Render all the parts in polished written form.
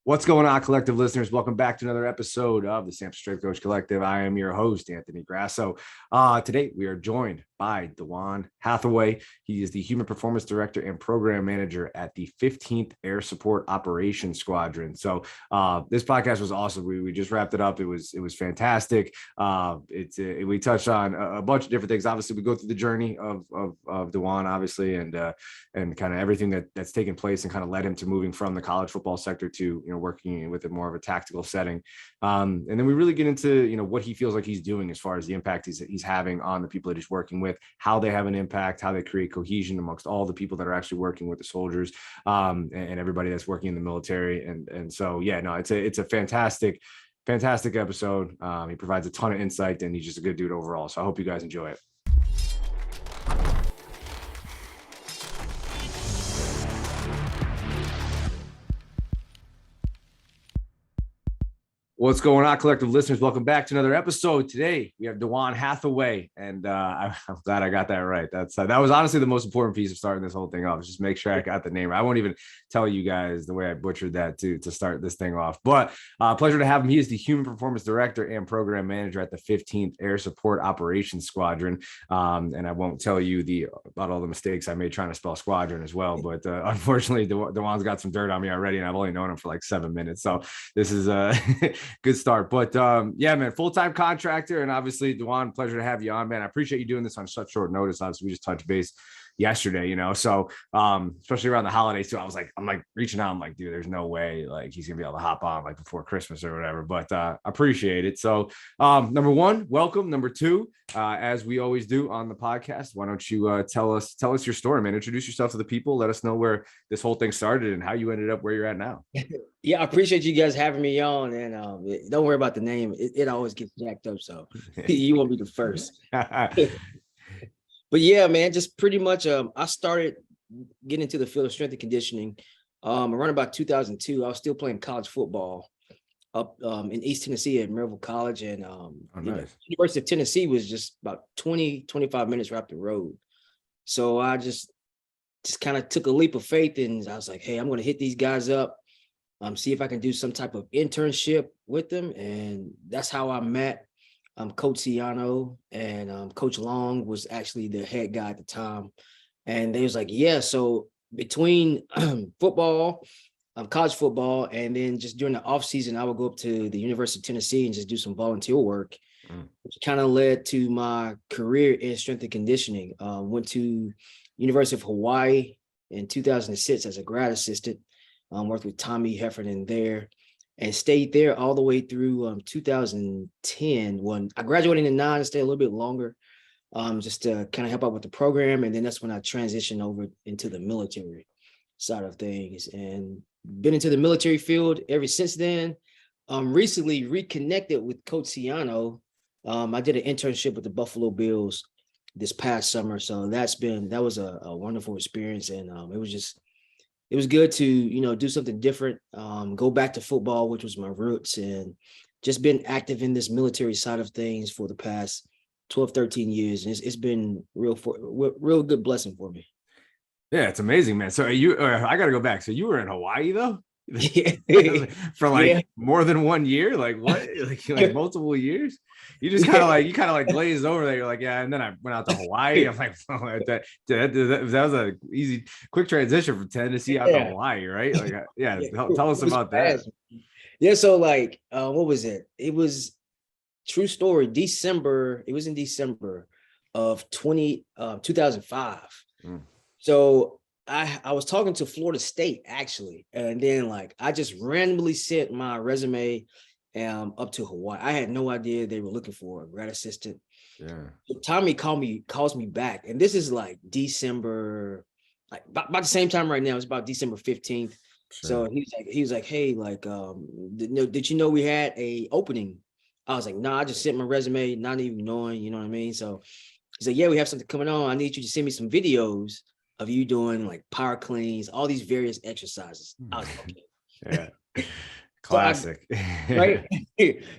What's going on, collective listeners? Welcome back to another episode of the Samson Strength Coach Collective. I am your host, Anthony Grasso. Today, we are joined by DeJuan Hathaway. He is the Human Performance Director and Program Manager at the 15th Air Support Operations Squadron. So this podcast was awesome. We just wrapped it up. It was fantastic. We touched on a bunch of different things. Obviously, we go through the journey of DeJuan, obviously, and kind of everything that's taken place and kind of led him to moving from the college football sector to working with more of a tactical setting. And then we really get into, what he feels like he's doing as far as the impact he's having on the people that he's working with, how they have an impact, how they create cohesion amongst all the people that are actually working with the soldiers, and everybody that's working in the military. And so, it's a fantastic episode. He provides a ton of insight, and he's just a good dude overall. So I hope you guys enjoy it. What's going on, collective listeners? Welcome back to another episode. Today, we have DeJuan Hathaway, and I'm glad I got that right. That was honestly the most important piece of starting this whole thing off. Just make sure I got the name right. I won't even tell you guys the way I butchered that to start this thing off. But pleasure to have him. He is the Human Performance Director and Program Manager at the 15th Air Support Operations Squadron. And I won't tell you about all the mistakes I made trying to spell squadron as well. But unfortunately, DeJuan's got some dirt on me already, and I've only known him for like 7 minutes. So this is good start. But man, full-time contractor, and obviously, DeJuan, pleasure to have you on, man. I appreciate you doing this on such short notice. Obviously, we just touched base yesterday, so especially around the holidays too. I'm like reaching out. I'm like, dude, there's no way like he's gonna be able to hop on like before Christmas or whatever. But appreciate it. So number one, welcome. Number two, as we always do on the podcast, why don't you tell us your story, man? Introduce yourself to the people. Let us know where this whole thing started and how you ended up where you're at now. Yeah, I appreciate you guys having me on, and don't worry about the name. It always gets jacked up, so you won't be the first. But yeah, man, just pretty much I started getting into the field of strength and conditioning around about 2002. I was still playing college football up in East Tennessee at Maryville College, and Nice. University of Tennessee was just about 25 minutes right up the road. So I just kind of took a leap of faith, and I was like, hey, I'm going to hit these guys up, see if I can do some type of internship with them. And that's how I met Coach Ciano, and Coach Long was actually the head guy at the time. And they was like, yeah, so between football, college football, and then just during the off season, I would go up to the University of Tennessee and just do some volunteer work, which kind of led to my career in strength and conditioning. Went to University of Hawaii in 2006 as a grad assistant. Worked with Tommy Heffernan there, and stayed there all the way through 2010 when I graduated in 2009 and stayed a little bit longer, just to kind of help out with the program. And then that's when I transitioned over into the military side of things, and been into the military field ever since then. Recently reconnected with Coach Ciano. I did an internship with the Buffalo Bills this past summer. So that was a wonderful experience. And it was good to, do something different, go back to football, which was my roots, and just been active in this military side of things for the past 12, 13 years. And it's been real good blessing for me. Yeah, it's amazing, man. So I got to go back. So you were in Hawaii though? For more than 1 year? Like what? Like multiple years? You just kind of like glazed over there. You're like, yeah. And then I went out to Hawaii. I'm like, oh, that was a easy, quick transition from Tennessee out to Hawaii, right? Like, tell us about that. Yeah. So like, what was it? It was true story. It was in December of 2005. So I was talking to Florida State actually, and then like I just randomly sent my resume up to Hawaii. I had no idea they were looking for a grad assistant. Yeah. So Tommy calls me back, and this is like December, like about the same time right now. It's about December 15th. Sure. So he was like, hey, like, did you know we had a opening? I was like, no, I just sent my resume, not even knowing, you know what I mean? So he's like, yeah, we have something coming on. I need you to send me some videos of you doing like power cleans, all these various exercises. I was like, okay. Yeah. Classic. Right.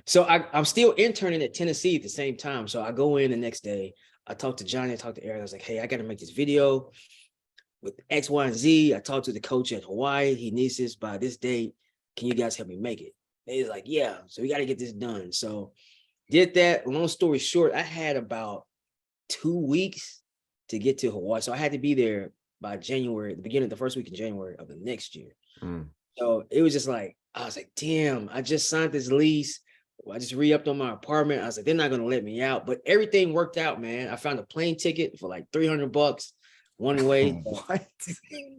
So I'm still interning at Tennessee at the same time. So I go in the next day. I talked to Johnny, I talked to Aaron. I was like, hey, I got to make this video with X, Y, and Z. I talked to the coach at Hawaii. He needs this by this date. can you guys help me make it? They was like, yeah. So we got to get this done. So did that. Long story short, I had about 2 weeks to get to Hawaii. So I had to be there by January, the beginning of the first week in January of the next year. So it was just like, I was like, damn, I just signed this lease. I just re-upped on my apartment. I was like, they're not going to let me out, but everything worked out, man. I found a plane ticket for like $300 one way. What?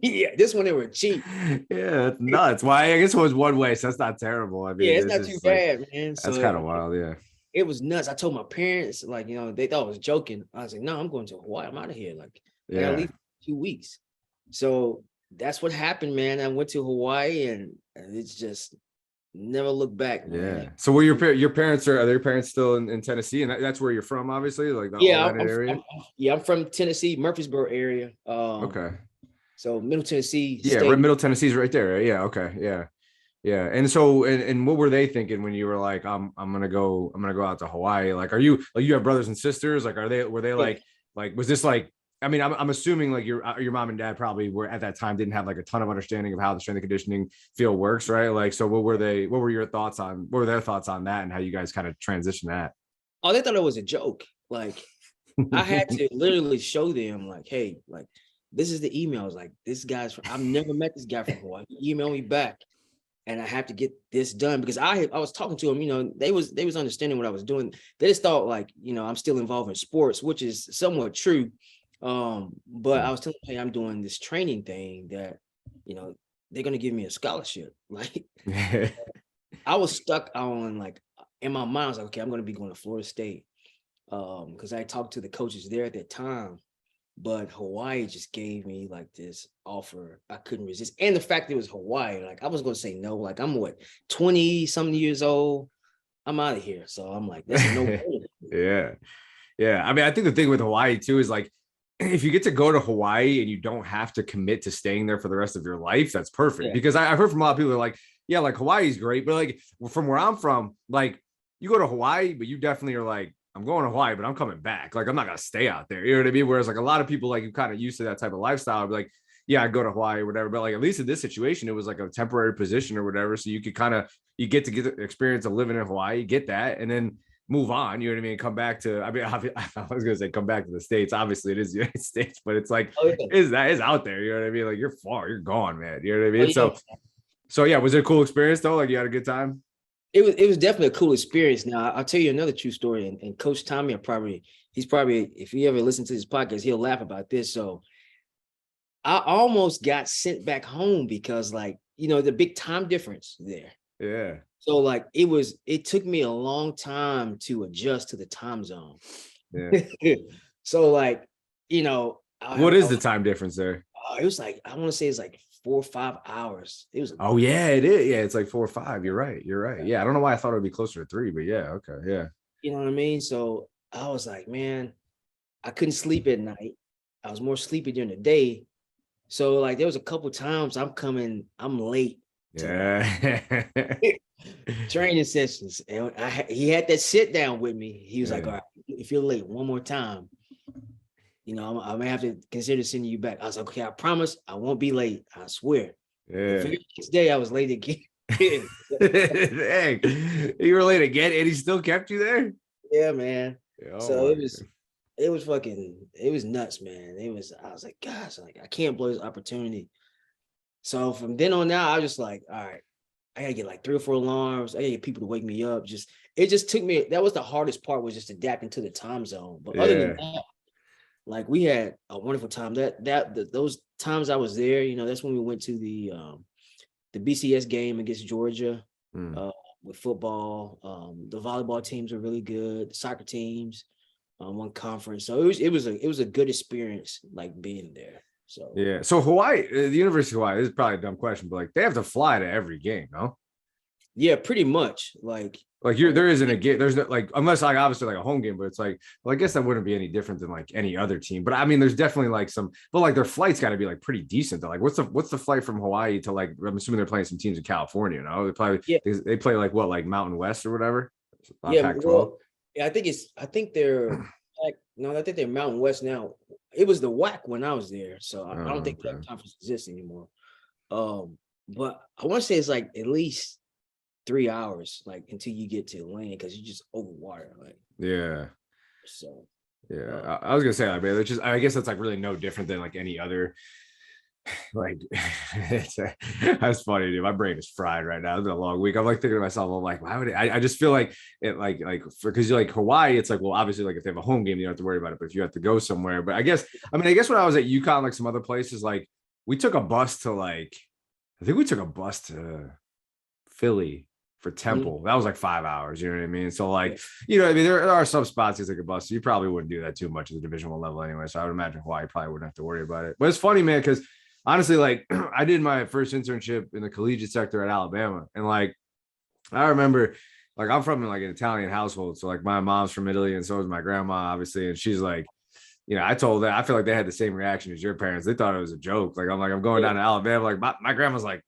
Yeah, this one they were cheap. Yeah, that's nuts. Well, I guess it was one way, so that's not terrible. I mean, Yeah, it's not too bad, man. That's kind of wild. Yeah. It was nuts. I told my parents, like, they thought I was joking. I was like, no, I'm going to Hawaii. I'm out of here. Like, I gotta leave for 2 weeks. So that's what happened, man. I went to Hawaii and it's just never looked back, man. Yeah. So were your parents are their parents still in Tennessee? And that's where you're from, obviously, like the area? I'm from Tennessee, Murfreesboro area. Okay. So Middle Tennessee. Yeah, State. Middle Tennessee's right there. Right? Yeah. Okay. Yeah. Yeah. And so, and what were they thinking when you were like, I'm gonna go out to Hawaii? Like, are you like, you have brothers and sisters? Like, were they like, was this like, I mean, I'm assuming like your mom and dad probably were at that time didn't have like a ton of understanding of how the strength and conditioning field works, right? Like, so what were their thoughts on that and how you guys kind of transition that? Oh, they thought it was a joke. Like, I had to literally show them like, hey, like, this is the emails. Like, this guy's I've never met this guy from Hawaii. He emailed me back. And I have to get this done because I was talking to them, they was understanding what I was doing. They just thought like, I'm still involved in sports, which is somewhat true. But I was telling them, hey, I'm doing this training thing that, they're going to give me a scholarship. Like, I was stuck on like, in my mind, I was like, okay, I'm going to be going to Florida State. Because I talked to the coaches there at that time. But Hawaii just gave me like this offer I couldn't resist. And the fact that it was Hawaii, like I was going to say no. Like I'm 20 something years old. I'm out of here. So I'm like, that's a no. Yeah. Yeah. I mean, I think the thing with Hawaii too is like, if you get to go to Hawaii and you don't have to commit to staying there for the rest of your life, that's perfect. Yeah. Because I've heard from a lot of people that are like, yeah, like Hawaii's great. But like from where I'm from, like you go to Hawaii, but you definitely are like, I'm going to Hawaii, but I'm coming back. Like, I'm not going to stay out there. You know what I mean? Whereas like a lot of people, like you kind of used to that type of lifestyle. Like, yeah, I go to Hawaii or whatever. But like, at least in this situation, it was like a temporary position or whatever. So you could you get to get the experience of living in Hawaii, get that, and then move on. You know what I mean? Come back to, I mean, I was going to say come back to the States. Obviously it is the United States, but it's like, is out there. You know what I mean? Like you're far, you're gone, man. You know what I mean? So yeah, was it a cool experience though? Like you had a good time? It was definitely a cool experience. Now I'll tell you another true story. And Coach Tommy, he's probably, if he ever listens to this podcast, he'll laugh about this. So I almost got sent back home because like, the big time difference there. Yeah. So like it took me a long time to adjust to the time zone. Yeah. So like, what is the time difference there? It was like, I want to say it's like 4 or 5 hours. It was. Oh yeah, it is. Yeah, it's like 4 or 5. You're right. Yeah, I don't know why I thought it would be closer to 3, but yeah, okay, yeah. You know what I mean? So I was like, man, I couldn't sleep at night. I was more sleepy during the day. So like, there was a couple times I'm late. Yeah. Training sessions, and he had that sit down with me. He was like, all right, if you're late one more time, I may have to consider sending you back. I was like, okay, I promise I won't be late. I swear. Yeah. The next day I was late again. Dang. You were late again and he still kept you there? Yeah, man. Oh, so it was nuts, man. I was like, gosh, like I can't blow this opportunity. So from then on out, I was just like, all right, I gotta get like 3 or 4 alarms. I gotta get people to wake me up. It just took me, that was the hardest part, was just adapting to the time zone. But other than that, like we had a wonderful time. Those times I was there, that's when we went to the BCS game against Georgia with football. The volleyball teams were really good. The soccer teams, one conference. So it was a good experience, like being there. So yeah. So Hawaii, the University of Hawaii, this is probably a dumb question, but like they have to fly to every game, no? Yeah, pretty much. Like there isn't a game. There's no, like, unless like obviously like a home game, but it's like, well, I guess that wouldn't be any different than like any other team. But I mean, there's definitely like but like their flights got to be like pretty decent. Though. Like, what's the flight from Hawaii to like? I'm assuming they're playing some teams in California. No, they play like what, like Mountain West or whatever. Pac-12. Well, yeah, I think they're Mountain West now. It was the WAC when I was there, so I don't think that conference exists anymore. but I want to say it's like at least 3 hours, like until you get to land, because you just over water, like Yeah. so. Yeah. I was gonna say, like, man, it's just, I guess that's like really no different than like any other. Like, that's funny, dude. My brain is fried right now. It's been a long week. I'm like thinking to myself, I'm like, why would it? I just feel like it, because you're like Hawaii, it's like, well, obviously, like if they have a home game, you don't have to worry about it. But if you have to go somewhere, but I guess when I was at UConn, like some other places, like we took a bus to like, I think we took a bus to Philly for Mhm. Temple. That was like 5 hours. You know what I mean? So like, you know, I mean, there are some spots you take a bus. So you probably wouldn't do that too much at the Division I level anyway. So I would imagine Hawaii probably wouldn't have to worry about it. But it's funny, man, because honestly, like I did my first internship in the collegiate sector at Alabama, and like I remember, like I'm from like an Italian household, so like my mom's from Italy, and so is my grandma, obviously, and she's like, you know, I told that I feel like they had the same reaction as your parents. They thought it was a joke. Like I'm going Yeah. down to Alabama. Like my grandma's like,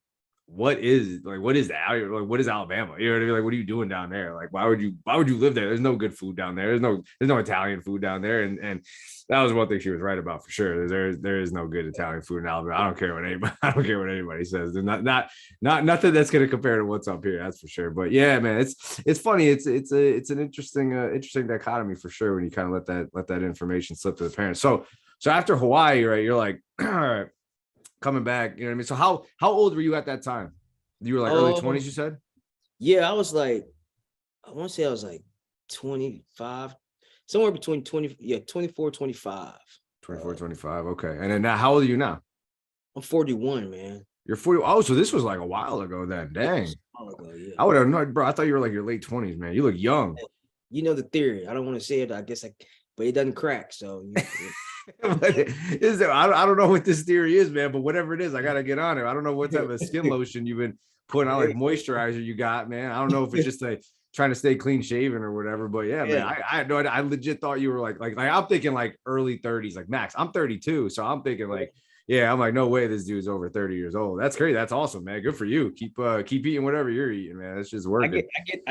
what is that? Like, what is Alabama? You know what I mean? Like, what are you doing down there? Like, why would you live there? There's no good food down there. There's no Italian food down there. And that was one thing she was right about for sure. There is no good Italian food in Alabama. I don't care what anybody says. There's not nothing that's gonna compare to what's up here. That's for sure. But yeah, man, it's funny. It's an interesting dichotomy for sure when you kind of let that information slip to the parents. So after Hawaii, right? You're like, all right, coming back. You know what I mean? So how old were you at that time? You were like early 20s, Um, you said? yeah, I was like, I want to say I was like 25, somewhere between 20, yeah, 24, 25. 24, 25. Okay. And then now how old are you now? I'm 41, man. You're 40. Oh, so this was like a while ago then. Yeah, it Dang. was a while ago, yeah. I would have known, bro. I thought you were like your late 20s, man. You look young. You know the theory. I don't want to say it. I guess but it doesn't crack. So I don't know what this theory is, man, but whatever it is, I gotta get on it. I don't know what type of skin lotion you've been putting on, like moisturizer you got, man. I don't know if it's just like trying to stay clean shaven or whatever, but yeah, man, yeah. I had no idea. I legit thought you were like I'm thinking like early 30s, like max. I'm 32, so I'm thinking like, yeah, I'm like, no way this dude's over 30 years old. That's crazy. That's awesome, man. Good for you. Keep eating whatever you're eating, man. It's just I working.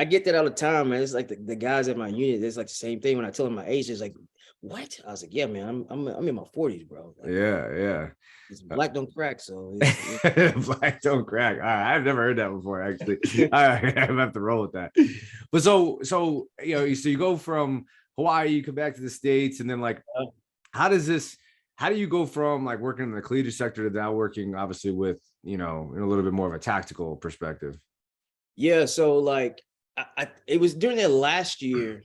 get that all the time, man. It's like the guys at my unit. It's like the same thing when I tell them my age. It's like, what? I was like, yeah, man. I'm in my 40s, bro. Like, Yeah. it's black don't crack. So Black don't crack. All right, I've never heard that before. Actually, I have to roll with that. But so you know, so you go from Hawaii, you come back to the States, and then like, how does this? How do you go from like working in the collegiate sector to now working, obviously, with you know, in a little bit more of a tactical perspective? yeah. So like, it was during that last year.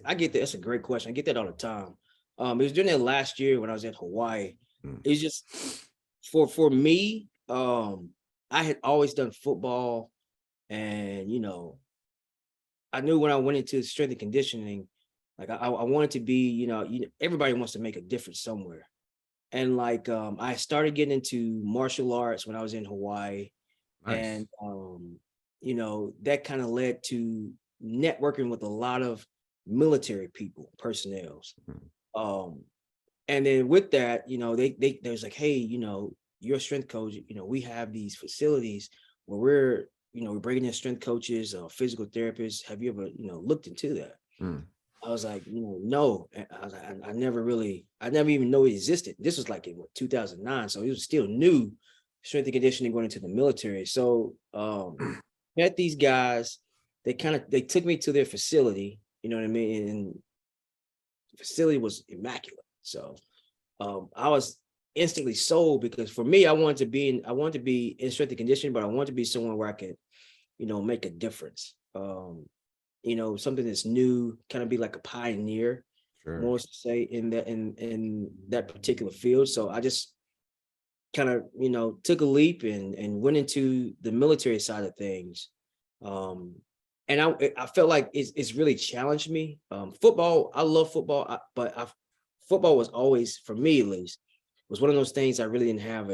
I get that. That's a great question. I get that all the time. It was during that last year when I was at Hawaii. It was just for me. I had always done football, and I knew when I went into strength and conditioning, like I wanted to be, everybody wants to make a difference somewhere. And like I started getting into martial arts when I was in Hawaii. Nice. And that kind of led to networking with a lot of military people, personnels. Um, and then with that, they was like, hey, you're a strength coach, we have these facilities where we're bringing in strength coaches, physical therapists. Have you ever, looked into that? Mm. I was like, no. I was like, I never even know it existed. This was like in 2009. So it was still new, strength and conditioning going into the military. So met these guys, they took me to their facility, you know what I mean? And the facility was immaculate. So I was instantly sold, because for me, I wanted to be in strength and conditioning, but I wanted to be someone where I could, make a difference. Something that's new, kind of be like a pioneer, Sure. more to say in that particular field. So I just kind of, took a leap and went into the military side of things. And I felt like it's really challenged me. Football, I love football, but football was always, for me at least, was one of those things I really didn't have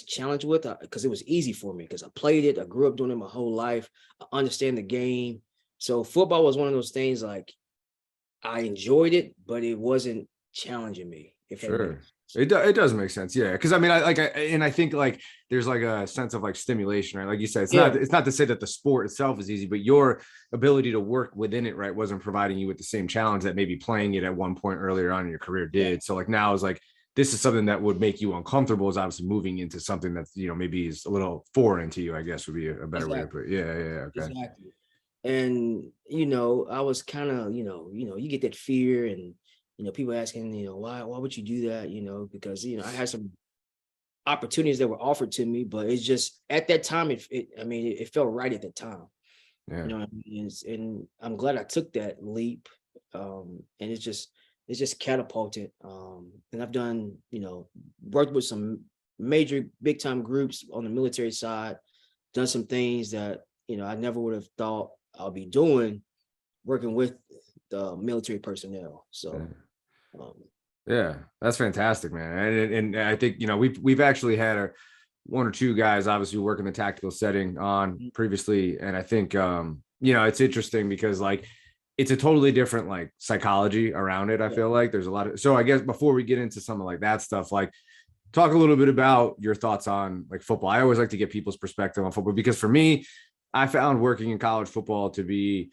challenge with, because it was easy for me, because I played it. I grew up doing it my whole life. I understand the game. So football was one of those things, like, I enjoyed it, but it wasn't challenging me, if that Sure. makes sense. It does make sense. Yeah. Cause I mean, I think like there's like a sense of like stimulation, right? Like you said, Yeah. it's not to say that the sport itself is easy, but your ability to work within it, right, wasn't providing you with the same challenge that maybe playing it at one point earlier on in your career Yeah. did. So like now it's like this is something that would make you uncomfortable is obviously moving into something that's, maybe is a little foreign to you, I guess would be a better way to put it. Yeah. Okay. Exactly. And, I was kind of, you get that fear and, people asking, why would you do that? Because, I had some opportunities that were offered to me, but it's just at that time, it felt right at that time. Yeah. You know what I mean? And I'm glad I took that leap. And it's just catapulted. And I've done, worked with some major big time groups on the military side, done some things that, I never would have thought I'll be doing, working with the military personnel. So, yeah, that's fantastic, man. And I think, we've actually had one or two guys obviously work in the tactical setting on previously. And I think, it's interesting because like, it's a totally different like psychology around it. I feel like there's a lot of, so I guess before we get into some of like that stuff, like talk a little bit about your thoughts on like football. I always like to get people's perspective on football because for me, I found working in college football to be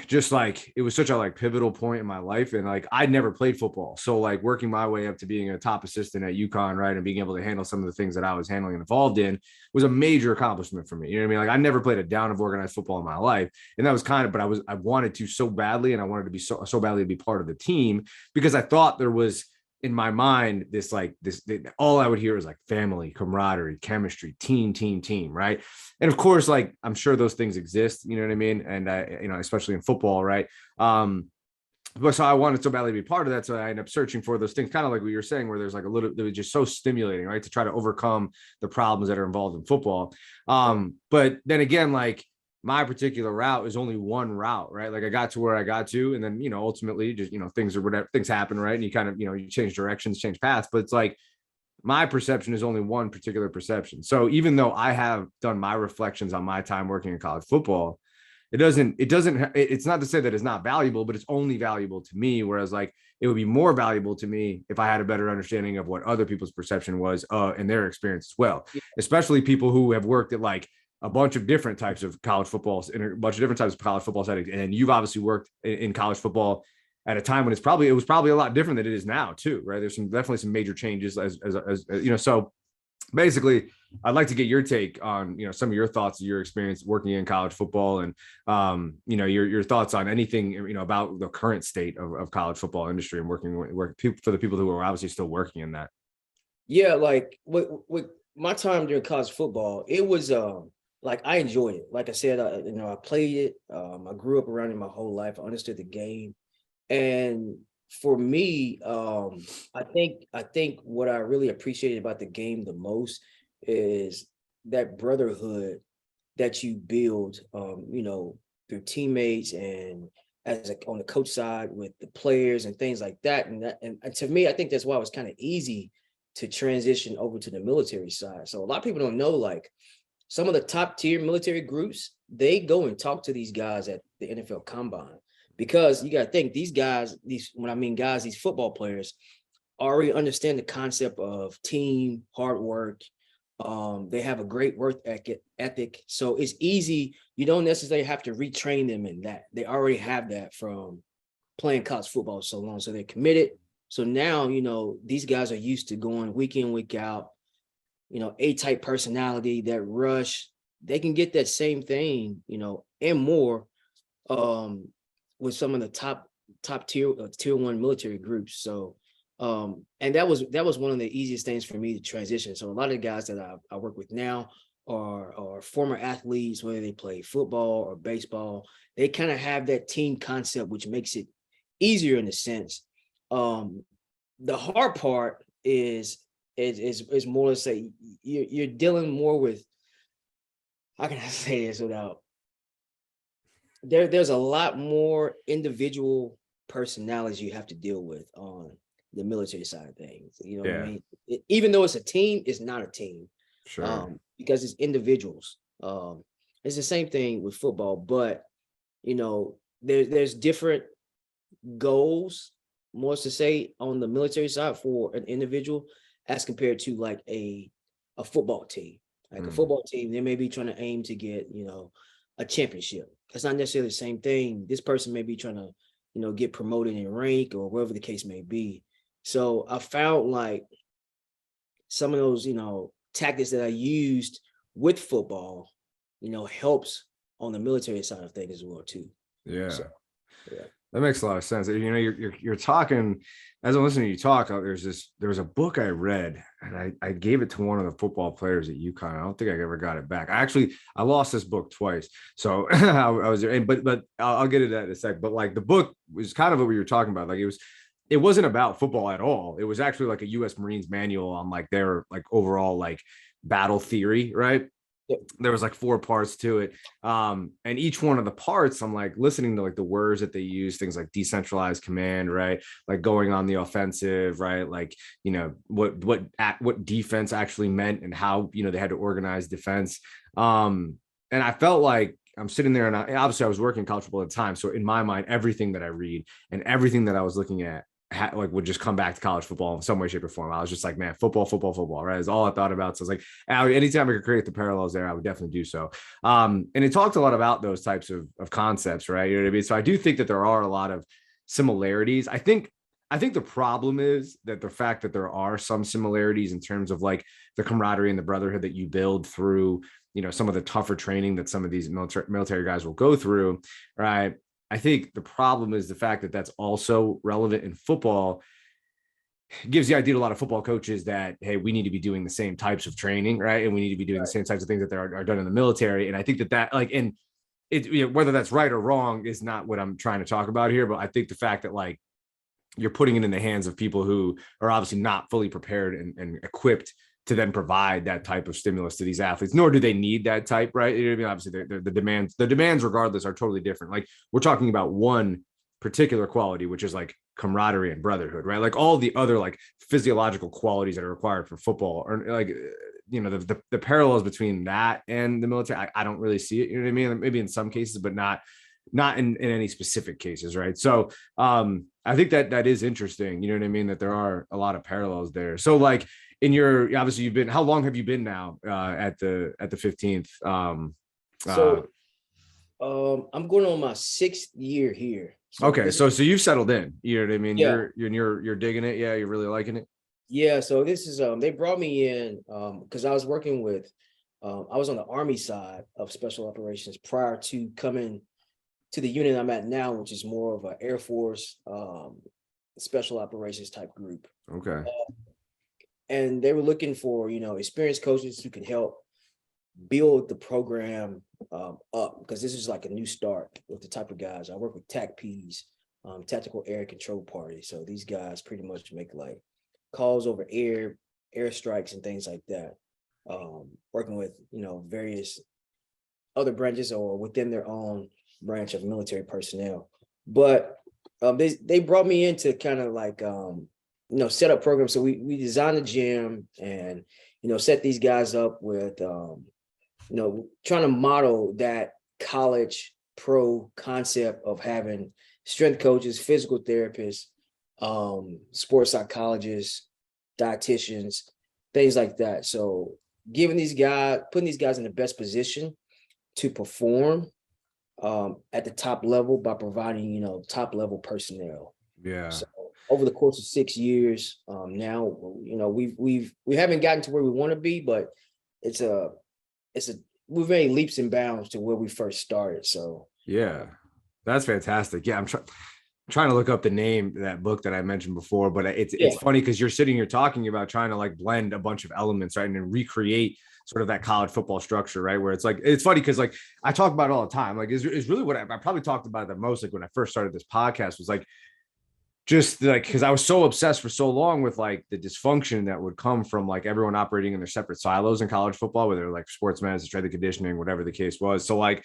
just like, it was such a like pivotal point in my life. And like, I'd never played football. So like working my way up to being a top assistant at UConn, right. And being able to handle some of the things that I was handling and involved in was a major accomplishment for me. You know what I mean? Like I never played a down of organized football in my life. And that was but I wanted to so badly. And I wanted to be so badly to be part of the team because I thought there was, in my mind, this all I would hear is like family, camaraderie, chemistry, team, right? And of course, like I'm sure those things exist, you know what I mean? And especially in football, right? But so I wanted so badly to be part of that. So I ended up searching for those things, kind of like what you're saying, where there's like that was just so stimulating, right? To try to overcome the problems that are involved in football. But then again, like my particular route is only one route, right? Like I got to where I got to, and then, ultimately just, things happen, right? And you kind of, you change directions, change paths, but it's like my perception is only one particular perception. So even though I have done my reflections on my time working in college football, it's not to say that it's not valuable, but it's only valuable to me. Whereas like it would be more valuable to me if I had a better understanding of what other people's perception was and their experience as well, especially people who have worked at like a bunch of different types of college football in a bunch of different types of college football settings. And you've obviously worked in college football at a time when it was probably a lot different than it is now too, right? There's definitely some major changes as so basically I'd like to get your take on, some of your thoughts, your experience working in college football and, your thoughts on anything, about the current state of college football industry and working for the people who are obviously still working in that. Yeah. Like with my time during college football, it was, like I enjoyed it. Like I said, I played it. I grew up around it my whole life. I understood the game, and for me, I think what I really appreciated about the game the most is that brotherhood that you build, through teammates and on the coach side with the players and things like that. And to me, I think that's why it was kind of easy to transition over to the military side. So a lot of people don't know, like, some of the top tier military groups, they go and talk to these guys at the NFL Combine, because you got to think these guys, these football players already understand the concept of team, hard work. They have a great work ethic. So it's easy. You don't necessarily have to retrain them in that. They already have that from playing college football so long. So they're committed. So now, these guys are used to going week in, week out, A-type personality, that rush. They can get that same thing, and more, with some of the top tier one military groups. So, and that was one of the easiest things for me to transition. So a lot of the guys that I work with now are former athletes, whether they play football or baseball. They kind of have that team concept, which makes it easier in a sense. The hard part is more to say you're dealing more with, how can I say this without, there's a lot more individual personalities you have to deal with on the military side of things. You know what I mean? Even though it's a team, it's not a team. Sure. Because it's individuals. It's the same thing with football, but there's different goals, more to say, on the military side for an individual as compared to like a football team. Like a football team, they may be trying to aim to get, a championship. That's not necessarily the same thing. This person may be trying to, get promoted in rank or wherever the case may be. So I found like some of those, tactics that I used with football, helps on the military side of things as well too. Yeah. So yeah. That makes a lot of sense. You're talking as I'm listening to you talk. There was a book I read, and I gave it to one of the football players at UConn. I don't think I ever got it back. I lost this book twice, so I was there. But I'll get into that in a sec. But like the book was kind of what we were talking about. Like it wasn't about football at all. It was actually like a U.S. Marines manual on like their like overall like battle theory, right? There was like 4 parts to it, and each one of the parts I'm like listening to like the words that they use, things like decentralized command, right, like going on the offensive, right, like what defense actually meant and how they had to organize defense. And I felt like I'm sitting there, and obviously I was working college football at the time, so in my mind everything that I read and everything that I was looking at would just come back to college football in some way, shape, or form. I was just like, man, football, right? Is all I thought about. So I was like, anytime I could create the parallels there, I would definitely do so. And it talked a lot about those types of concepts, right? You know what I mean? So I do think that there are a lot of similarities. I think the problem is that the fact that there are some similarities in terms of like the camaraderie and the brotherhood that you build through, some of the tougher training that some of these military guys will go through, right? I think the problem is the fact that that's also relevant in football. It gives the idea to a lot of football coaches that, hey, we need to be doing the same types of training, right? And we need to be doing the same types of things that are done in the military. And I think that like, and it, whether that's right or wrong is not what I'm trying to talk about here. But I think the fact that like you're putting it in the hands of people who are obviously not fully prepared and equipped to then provide that type of stimulus to these athletes, nor do they need that type, right? You know what I mean? Obviously, the demands regardless are totally different. Like we're talking about one particular quality, which is like camaraderie and brotherhood, right? Like all the other like physiological qualities that are required for football are like, the parallels between that and the military, I don't really see it. You know what I mean? Maybe in some cases, but not in any specific cases, right? So I think that is interesting. You know what I mean? That there are a lot of parallels there. So like, obviously you've been, how long have you been now at the 15th? So I'm going on my 6th year here. So okay, so you've settled in. You know what I mean? Yeah. You're digging it. Yeah, you're really liking it. Yeah, so this is they brought me in because I was working with I was on the Army side of special operations prior to coming to the unit I'm at now, which is more of an Air Force special operations type group. Okay. And they were looking for, experienced coaches who can help build the program up, because this is like a new start with the type of guys. I work with TACPs, Tactical Air Control Party. So these guys pretty much make like calls over air strikes and things like that. Working with, various other branches or within their own branch of military personnel. But they brought me in to kind of like, set up programs. So we designed a gym and, set these guys up with, trying to model that college pro concept of having strength coaches, physical therapists, sports psychologists, dietitians, things like that. So putting these guys in the best position to perform at the top level by providing, top level personnel. Yeah. So over the course of 6 years, now, we haven't gotten to where we want to be, but we've made leaps and bounds to where we first started. So yeah, that's fantastic. Yeah, I'm trying to look up the name of that book that I mentioned before, but it's funny because you're sitting here talking about trying to like blend a bunch of elements, right, and then recreate sort of that college football structure, right? Where it's like, it's funny because like I talk about it all the time. Like, is really what I probably talked about the most, like when I first started this podcast, was like just like, because I was so obsessed for so long with like the dysfunction that would come from like everyone operating in their separate silos in college football, whether like sports medicine, strength and conditioning, whatever the case was. So like,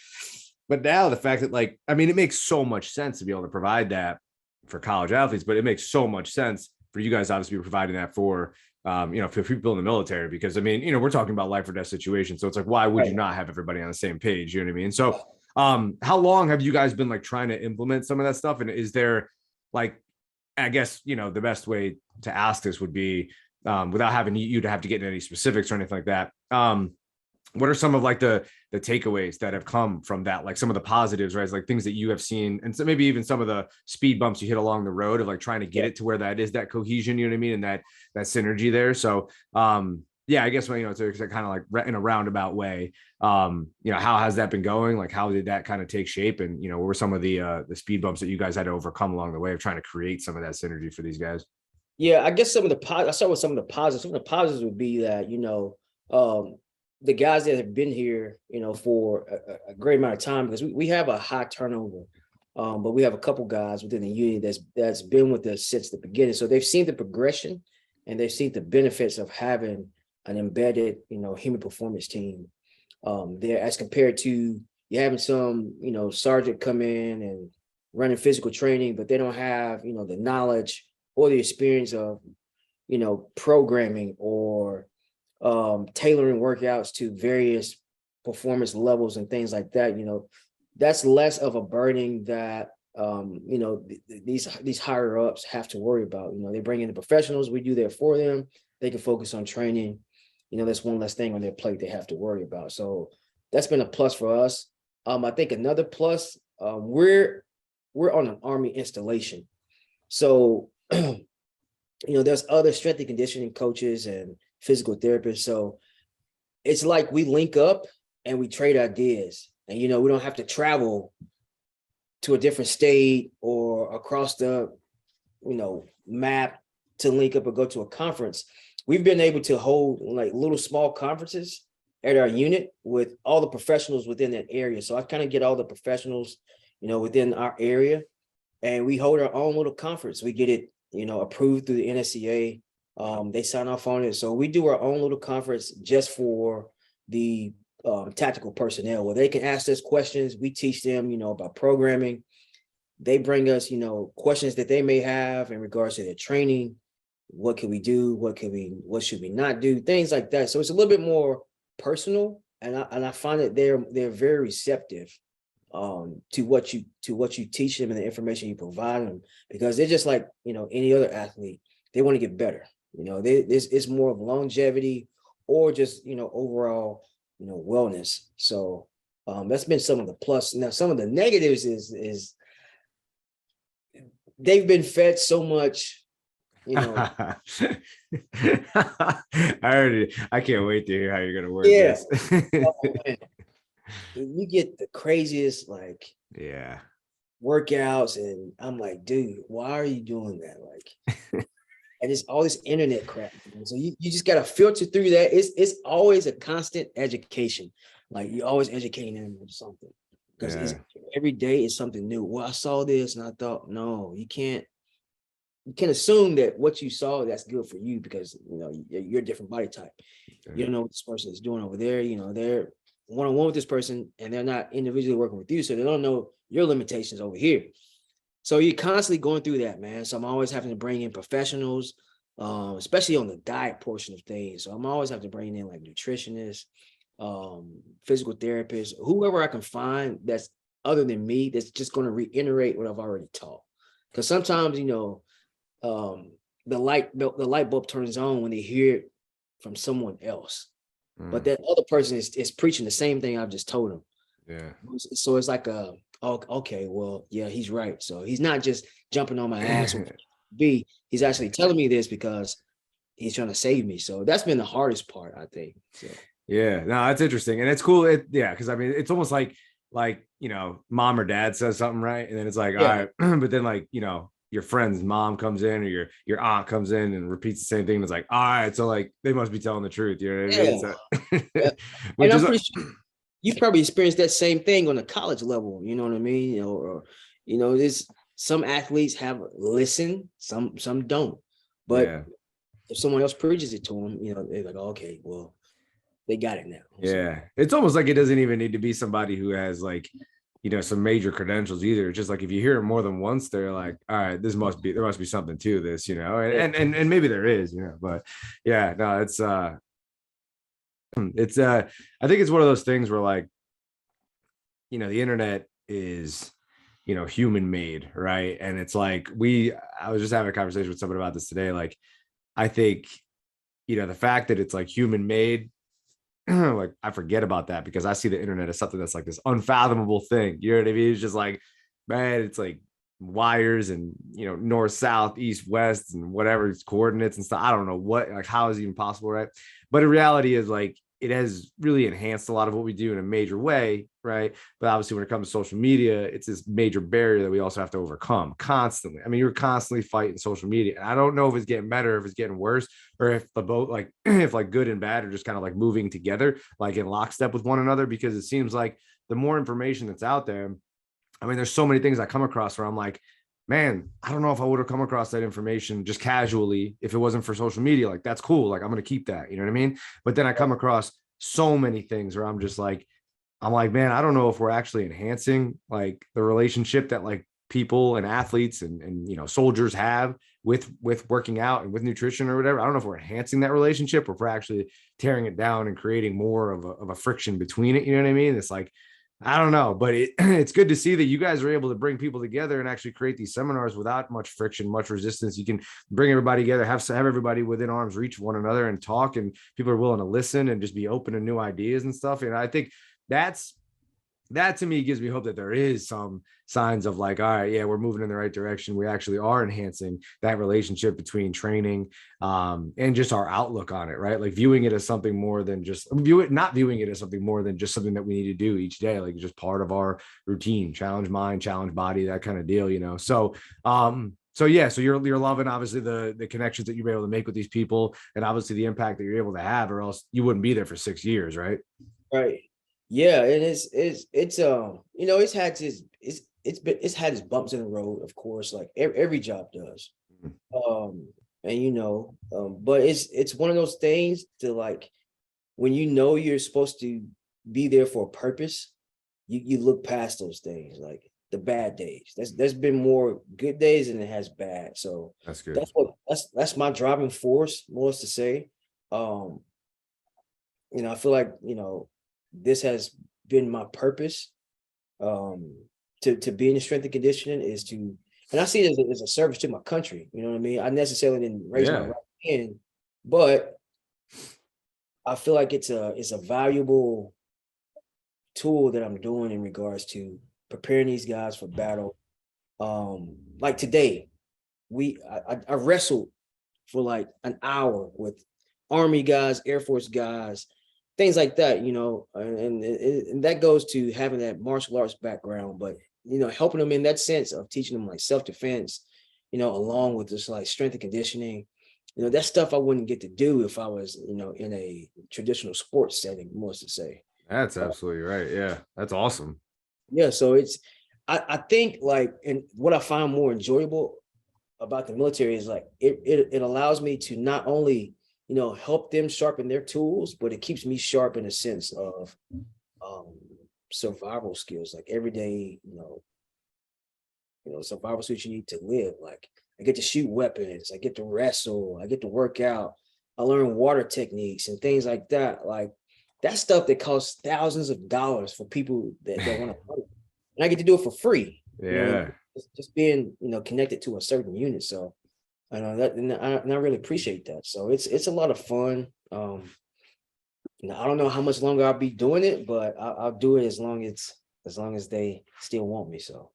but now the fact that like, I mean, it makes so much sense to be able to provide that for college athletes, but it makes so much sense for you guys obviously providing that for, for people in the military, because I mean, we're talking about life or death situations. So it's like, why would you not have everybody on the same page? You know what I mean? So how long have you guys been like trying to implement some of that stuff? And is there like, I guess, the best way to ask this would be without having you to have to get into any specifics or anything like that. what are some of like the takeaways that have come from that, like some of the positives, right? Like things that you have seen, and so maybe even some of the speed bumps you hit along the road of like trying to get it to where that is, that cohesion, you know what I mean, and that synergy there. So yeah, I guess when, you know, to kind of like in a roundabout way, you know, how has that been going? Like how did that kind of take shape, and, you know, what were some of the speed bumps that you guys had to overcome along the way of trying to create some of that synergy for these guys? Yeah, I guess I start with some of the positives. Some of the positives would be that, the guys that have been here, for a great amount of time, because we have a high turnover. But we have a couple guys within the unit that's been with us since the beginning. So they've seen the progression and they've seen the benefits of having an embedded, human performance team. There, as compared to you having some, sergeant come in and running physical training, but they don't have, the knowledge or the experience of, programming or tailoring workouts to various performance levels and things like that. That's less of a burden that these higher ups have to worry about. They bring in the professionals, we do that for them. They can focus on training. That's one less thing on their plate they have to worry about. So that's been a plus for us. I think another plus, we're on an Army installation. So there's other strength and conditioning coaches and physical therapists. So it's like we link up and we trade ideas. And, we don't have to travel to a different state or across the, map to link up or go to a conference. We've been able to hold like little small conferences at our unit with all the professionals within that area. So I kind of get all the professionals, within our area, and we hold our own little conference. We get it, approved through the NSCA. They sign off on it. So we do our own little conference just for the tactical personnel, where they can ask us questions. We teach them, about programming. They bring us, questions that they may have in regards to their training. What can we do? What should we not do? Things like that. So it's a little bit more personal, and I find that they're very receptive to what you teach them and the information you provide them, because they're just like, any other athlete. They want to get better. It's more of longevity or just, overall, wellness. So that's been some of the plus. Now, some of the negatives is they've been fed so much, I can't wait to hear how you're gonna word yeah. this. You get the craziest Yeah. workouts, and I'm like, dude, why are you doing that? And it's all this internet crap. So you just got to filter through that. It's always a constant education. Like you're always educating them on something, because every day is something new. Well, I saw this and I thought, no, you can't assume that what you saw, that's good for you, because, you're a different body type. You don't know what this person is doing over there. They're one-on-one with this person and they're not individually working with you. So they don't know your limitations over here. So you're constantly going through that, man. So I'm always having to bring in professionals, especially on the diet portion of things. So I'm always having to bring in like nutritionists, physical therapists, whoever I can find that's other than me, that's just going to reiterate what I've already taught. Because sometimes, the light bulb turns on when they hear it from someone else. But that other person is preaching the same thing I've just told them. Yeah. So it's like oh, okay, well, yeah, he's right. So he's not just jumping on my ass. He's actually telling me this because he's trying to save me. So that's been the hardest part, I think. So. Yeah, no, that's interesting. And it's cool. Because I mean, it's almost like, mom or dad says something, right? And then it's like, all right, but then your friend's mom comes in, or your aunt comes in and repeats the same thing. And it's like, all right, so like they must be telling the truth. You know what I mean? So, and I'm pretty sure you probably experienced that same thing on a college level. You know what I mean? Or there's some athletes have listened, some don't. But if someone else preaches it to them, they're like, okay, well, they got it now. Yeah, so it's almost like it doesn't even need to be somebody who has some major credentials either. It's just like if you hear it more than once, they're like, all right, there must be something to this, and maybe there is, but yeah, no, it's I think it's one of those things where the internet is, human made, right? And it's like I was just having a conversation with someone about this today. Like, I think, the fact that it's like human made like I forget about that because I see the internet as something that's like this unfathomable thing. You know what I mean? It's just like, man, it's like wires and, you know, north, south, east, west, and whatever it's coordinates and stuff. I don't know what, like, how is it even possible, right? But in reality is like it has really enhanced a lot of what we do in a major way, right? But obviously, when it comes to social media, it's this major barrier that we also have to overcome constantly. I mean, you're constantly fighting social media. And I don't know if it's getting better, if it's getting worse, or if the both, like, if like good and bad are just kind of like moving together, like in lockstep with one another, because it seems like the more information that's out there, I mean, there's so many things I come across where I'm like, man, I don't know if I would have come across that information just casually if it wasn't for social media. Like, that's cool. Like, I'm going to keep that. You know what I mean? But then I come across so many things where I'm just like, man, I don't know if we're actually enhancing like the relationship that like people and athletes and you know, soldiers have with working out and with nutrition or whatever. I don't know if we're enhancing that relationship or if we're actually tearing it down and creating more of a friction between it. You know what I mean? It's like, I don't know, but it's good to see that you guys are able to bring people together and actually create these seminars without much friction, much resistance. You can bring everybody together, have everybody within arm's reach of one another and talk, and people are willing to listen and just be open to new ideas and stuff. And I think that's that to me gives me hope that there is some signs of like, all right, yeah, we're moving in the right direction. We actually are enhancing that relationship between training and just our outlook on it, right? Like viewing it as something more than just not viewing it as something more than just something that we need to do each day, like just part of our routine, challenge mind, challenge body, that kind of deal, you know? So yeah, so you're loving obviously the connections that you're able to make with these people and obviously the impact that you're able to have, or else you wouldn't be there for 6 years, right? Right. Yeah, and it's you know, it's had its bumps in the road, of course, like every job does. Um, and you know, but it's one of those things to like when you know you're supposed to be there for a purpose, you look past those things, like the bad days. There's been more good days than it has bad. So That's good. that's my driving force, more to say. Um, you know, I feel like, you know, this has been my purpose to be in the strength and conditioning is to, and I see it as a service to my country. You know what I mean? I necessarily didn't raise my Yeah. right hand, but I feel like it's a valuable tool that I'm doing in regards to preparing these guys for battle. Like today, I wrestled for like an hour with Army guys, Air Force guys, things like that, you know, and that goes to having that martial arts background, but you know, helping them in that sense of teaching them like self-defense, you know, along with just like strength and conditioning. You know, that stuff I wouldn't get to do if I was, you know, in a traditional sports setting, more to say. That's absolutely right. Yeah. That's awesome. Yeah, so I think like, and what I find more enjoyable about the military is like it allows me to not only, you know, help them sharpen their tools, but it keeps me sharp in a sense of um survival skills, like everyday, survival skills you need to live. Like I get to shoot weapons, I get to wrestle, I get to work out, I learn water techniques and things like that. Like that's stuff that costs thousands of dollars for people that want to learn. And I get to do it for free. You know what I mean? Yeah. Just being, you know, connected to a certain unit. So I know that, and I really appreciate that. So it's a lot of fun. I don't know how much longer I'll be doing it, but I'll do it as long as they still want me. So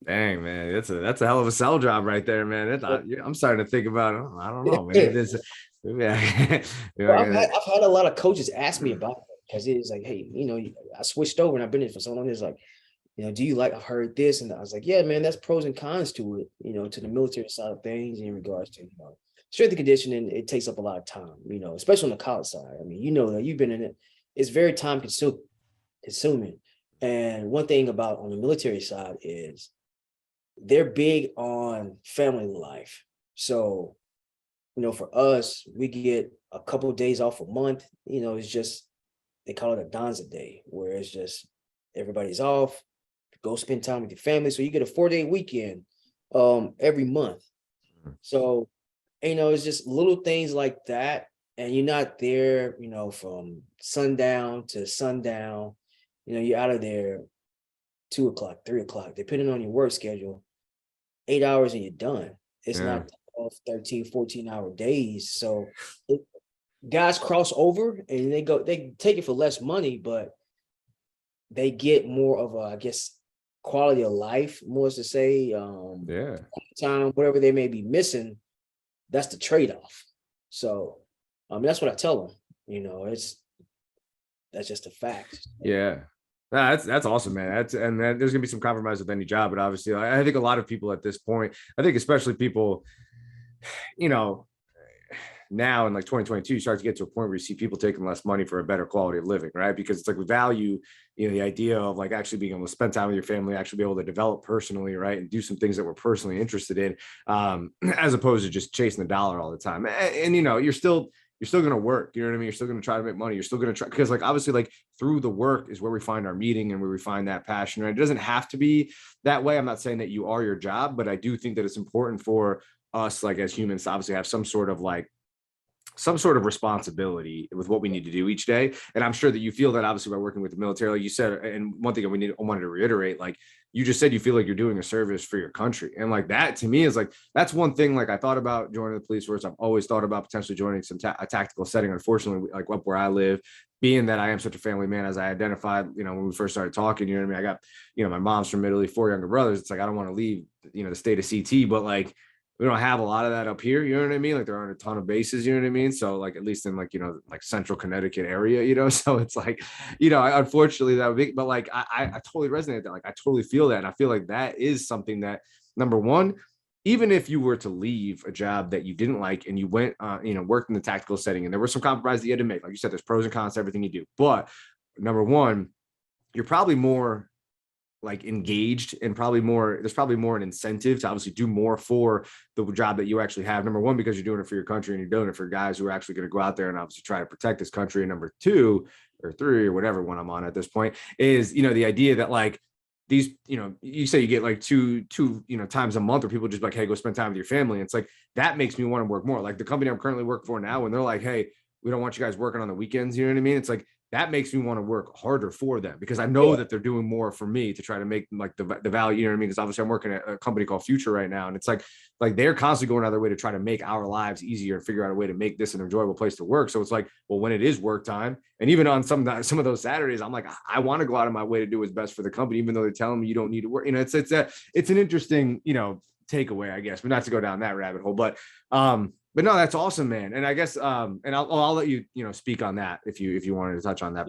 Dang, man, that's a hell of a sell job right there, man. I'm starting to think about it. I don't know. Maybe yeah. this, maybe I, maybe Well, I I've had a lot of coaches ask me about it because it's like, hey, you know, I switched over and I've been in it for so long. It's like, you know, do you like? I've heard this, and I was like, yeah, man, that's pros and cons to it. You know, to the military side of things in regards to, you know, strength and conditioning. It takes up a lot of time, you know, especially on the college side. I mean, you know that you've been in it. It's very time consuming. And one thing about on the military side is they're big on family life. So, you know, for us, we get a couple of days off a month. You know, it's just they call it a Donza day, where it's just everybody's off, go spend time with your family. So you get a 4-day weekend every month. So, you know, it's just little things like that. And you're not there, you know, from sundown to sundown. You know, you're out of there 2 o'clock, 3 o'clock, depending on your work schedule, 8 hours and you're done. It's yeah. not 12, 13, 14-hour days. So it, guys cross over and they take it for less money, but they get more of a, I guess, quality of life, more as to say, Yeah. time, whatever they may be missing, that's the trade-off. So, that's what I tell them, that's just a fact. Yeah. Nah, that's awesome, man. There's gonna be some compromise with any job, but obviously, I think a lot of people at this point, I think especially people, you know, now in like 2022, you start to get to a point where you see people taking less money for a better quality of living, right? Because it's like we value, the idea of like actually being able to spend time with your family, actually be able to develop personally, right, and do some things that we're personally interested in, as opposed to just chasing the dollar all the time. And you're still going to work, you know what I mean? You're still going to try to make money. You're still going to try, because like obviously like through the work is where we find our meaning and where we find that passion, right? It doesn't have to be that way. I'm not saying that you are your job, but I do think that it's important for us, like as humans, to obviously have some sort of responsibility with what we need to do each day. And I'm sure that you feel that obviously by working with the military, like you said, and one thing I wanted to reiterate, like you just said, you feel like you're doing a service for your country. And like that to me is like, that's one thing, like I thought about joining the police force. I've always thought about potentially joining a tactical setting. Unfortunately, like up where I live, being that I am such a family man, as I identified, when we first started talking, you know what I mean? I got, my mom's from Italy, 4 younger brothers. It's like, I don't want to leave, the state of CT, but like, we don't have a lot of that up here, you know what I mean? Like there aren't a ton of bases, you know what I mean? So like at least in like, like central Connecticut area, so it's like, unfortunately that would be, but like I totally resonate with that. Like I totally feel that. And I feel like that is something that, number one, even if you were to leave a job that you didn't like and you went, worked in the tactical setting and there were some compromises that you had to make, like you said, there's pros and cons to everything you do. But number one, you're probably more like engaged and there's probably more an incentive to obviously do more for the job that you actually have. Number one, because you're doing it for your country and you're doing it for guys who are actually going to go out there and obviously try to protect this country. And number two or three or whatever one I'm on at this point is, the idea that like these, you say you get like two, times a month where people just like, hey, go spend time with your family. And it's like, that makes me want to work more. Like the company I'm currently working for now, when they're like, hey, we don't want you guys working on the weekends. You know what I mean? It's like, that makes me want to work harder for them because I know that they're doing more for me to try to make like the value, you know what I mean? Because obviously I'm working at a company called Future right now. And it's like they're constantly going out of their way to try to make our lives easier and figure out a way to make this an enjoyable place to work. So it's like, well, when it is work time, and even on some of those Saturdays, I'm like, I want to go out of my way to do what's best for the company, even though they're telling me you don't need to work. It's an interesting, takeaway, I guess, but not to go down that rabbit hole. But no, that's awesome, man. And I guess, and I'll let you, speak on that if you wanted to touch on that.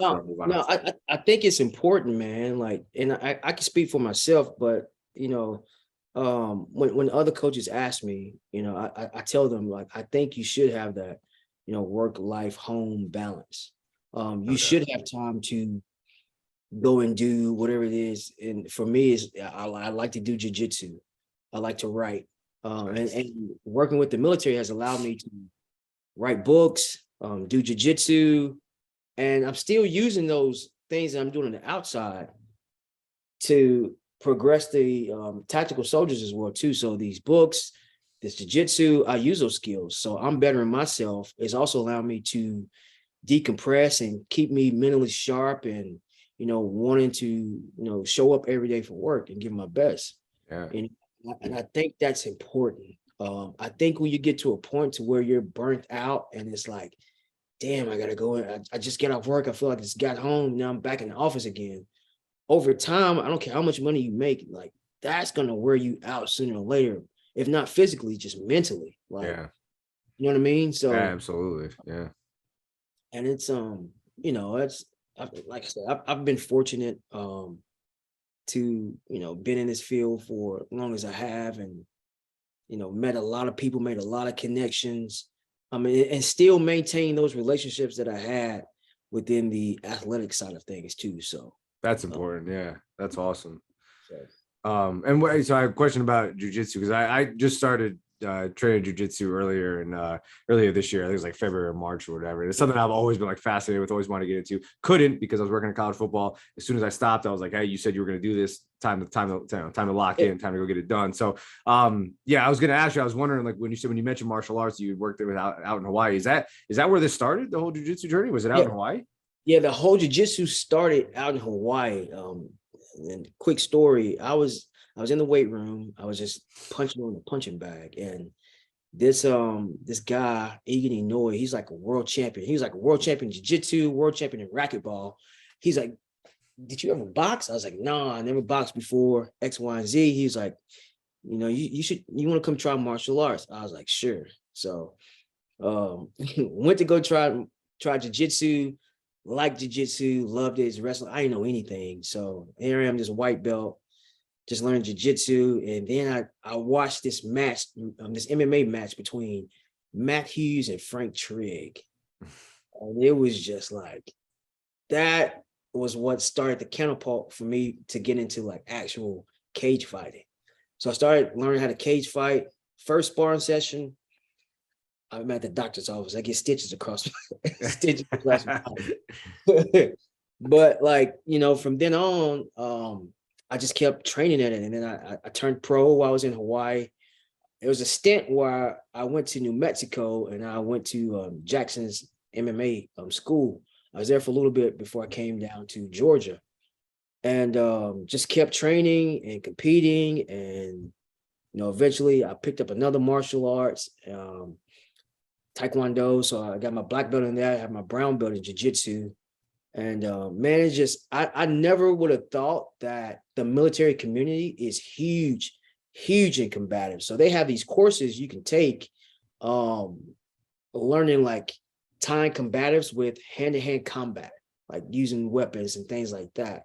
I think it's important, man. Like, and I can speak for myself, but when other coaches ask me, I tell them like, I think you should have that, work life home balance. You should have time to go and do whatever it is. And for me, is I like to do jujitsu. I like to write. And working with the military has allowed me to write books, do jujitsu, and I'm still using those things that I'm doing on the outside to progress the tactical soldiers as well too. So these books, this jujitsu, I use those skills. So I'm bettering myself. It's also allowed me to decompress and keep me mentally sharp and wanting to show up every day for work and give my best. Yeah. And I think that's important. I think when you get to a point to where you're burnt out and it's like, damn, I gotta go in. I just get off work. I feel like I just got home. Now I'm back in the office again. Over time, I don't care how much money you make, like that's gonna wear you out sooner or later, if not physically, just mentally. Like, you know what I mean? So absolutely, yeah. And it's it's like I said, I've been fortunate to been in this field for as long as I have, and met a lot of people, made a lot of connections, and still maintain those relationships that I had within the athletic side of things too. So that's important. Yeah, that's awesome. And so I have a question about jujitsu because I just started training jujitsu earlier this year. I think it was like February or March or whatever. It's something I've always been like fascinated with, always wanted to get into. Couldn't because I was working in college football. As soon as I stopped, I was like, hey, you said you were going to do this. Time to lock in, time to go get it done. So I was going to ask you, I was wondering, like when you mentioned martial arts, you worked it out in Hawaii. Is that where this started, the whole jiu-jitsu journey? Was it out in Hawaii? Yeah, the whole jiu-jitsu started out in Hawaii. And quick story, I was in the weight room. I was just punching on the punching bag, and this guy, Egan Inoue, he's like a world champion. He was like a world champion in jiu-jitsu, world champion in racquetball. He's like, did you ever box? I was like, no, I never boxed before, X, Y, and Z. He's like, you know, you want to come try martial arts? I was like, sure. So went to go try jiu-jitsu, liked jiu-jitsu, loved it. It's wrestling. I didn't know anything. So here I am, just white belt, just learned jiu-jitsu. And then I watched this match, this MMA match between Matt Hughes and Frank Trigg. And it was just like, that was what started the counterpart for me to get into like actual cage fighting. So I started learning how to cage fight. First sparring session, I'm at the doctor's office. I get stitches across my body. But like, you know, from then on, I just kept training at it. And then I turned pro while I was in Hawaii. There was a stint where I went to New Mexico and I went to Jackson's MMA school. I was there for a little bit before I came down to Georgia, and just kept training and competing. And, you know, eventually I picked up another martial arts, Taekwondo. So I got my black belt in that. I have my brown belt in jiu-jitsu. And man, it's just, I never would have thought that the military community is huge in combative. So they have these courses you can take, learning like tying combatives with hand-to-hand combat, like using weapons and things like that.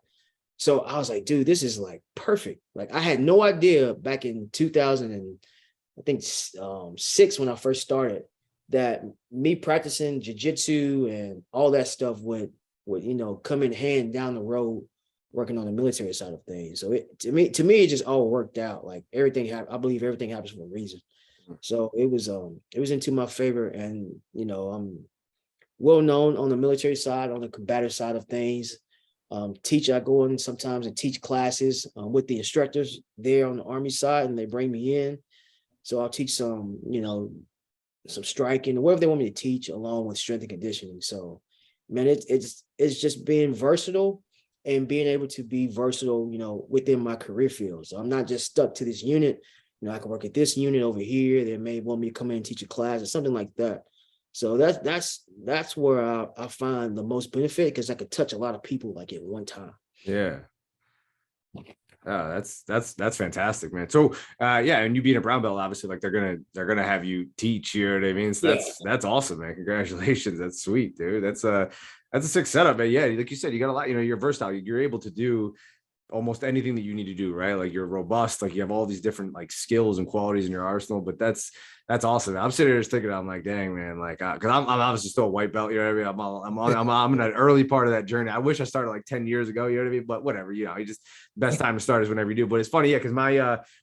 So I was like, dude, this is like perfect. Like I had no idea back in 2006 when I first started that me practicing jiu-jitsu and all that stuff would, you know, come in hand down the road working on the military side of things. So to me, it just all worked out. Like everything, I believe everything happens for a reason. So it was into my favor. And, you know, I'm well known on the military side, on the combative side of things. I go in sometimes and teach classes with the instructors there on the Army side, and they bring me in. So I'll teach some, you know, some striking, whatever they want me to teach, along with strength and conditioning. So, man, it's just being versatile and being able to be versatile, you know, within my career field. So I'm not just stuck to this unit. You know, I can work at this unit over here. They may want me to come in and teach a class or something like that. So that's where I find the most benefit, because I could touch a lot of people like at one time. Yeah. Oh, that's fantastic, man. So yeah, and you being a brown belt, obviously, like they're gonna have you teach, you know what I mean? So that's awesome, man. Congratulations. That's sweet, dude. That's a sick setup, man. Yeah, like you said, you got a lot, you know, you're versatile. You're able to do almost anything that you need to do, right? Like you're robust, like you have all these different like skills and qualities in your arsenal. But that's awesome. I'm sitting here just thinking, I'm like, dang, man, like because I'm obviously still a white belt, you know what I mean? I'm in an early part of that journey. I wish I started like 10 years ago, you know what I mean? But whatever, you know, you just best time to start is whenever you do. But it's funny, yeah, because my